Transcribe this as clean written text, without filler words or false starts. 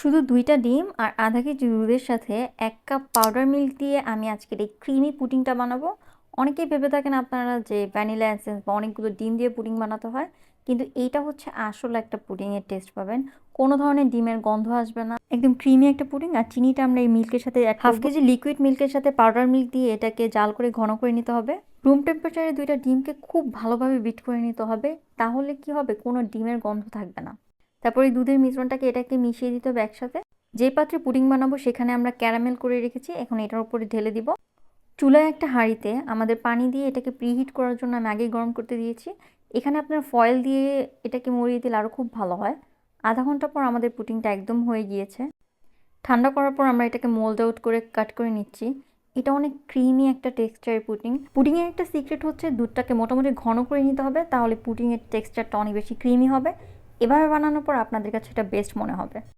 শুধু ২টা ডিম আর আধা কেজি দুধের সাথে ১ কাপ পাউডার মিল্ক দিয়ে আমি আজকের এই ক্রিমি পুডিংটা বানাবো। অনেকেই ভেবে থাকেন আপনারা যে ভ্যানিলা এসেন্স বা অনেকগুলো ডিম দিয়ে পুডিং বানাতে হয়। কিন্তু এইটা হচ্ছে আসল একটা পুডিংয়ের টেস্ট পাবেন। কোনো ধরনের ডিমের গন্ধ আসবে না। একদম ক্রিমি একটা পুডিং। আর চিনিটা আমরা এই মিল্কের সাথে এড করব। 1/2 কেজি লিকুইড মিল্কের সাথে পাউডার মিল্ক দিয়ে এটাকে জাল করে ঘন করে নিতে হবে। রুম টেম্পারেচারে ২টা ডিমকে খুব ভালোভাবে বিট করে নিতে হবে। তাহলে কি হবে? কোনো ডিমের গন্ধ থাকবে না। তারপর এই দুধের মিশ্রণটাকে এটাকে মিশিয়ে দিতে হবে একসাথে। যে পাত্রে পুডিং বানাবো সেখানে আমরা ক্যারামেল করে রেখেছি, এখন এটার উপরে ঢেলে দিব। চুলায় একটা হাঁড়িতে আমাদের পানি দিয়ে এটাকে প্রিহিট করার জন্য আমি আগেই গরম করতে দিয়েছি। এখানে আপনার ফয়েল দিয়ে এটাকে মুড়িয়ে দিলে আরও খুব ভালো হয়। আধা ঘন্টা পর আমাদের পুডিংটা একদম হয়ে গিয়েছে। ঠান্ডা করার পর আমরা এটাকে মোল্ড আউট করে কাট করে নিচ্ছি। এটা অনেক ক্রিমি একটা টেক্সচারের পুডিং। পুডিংয়ের একটা সিক্রেট হচ্ছে দুধটাকে মোটামুটি ঘন করে নিতে হবে, তাহলে পুডিংয়ের টেক্সচারটা অনেক বেশি ক্রিমি হবে। এভাবে বানানোর পর আপনাদের কাছে এটা বেস্ট মনে হবে।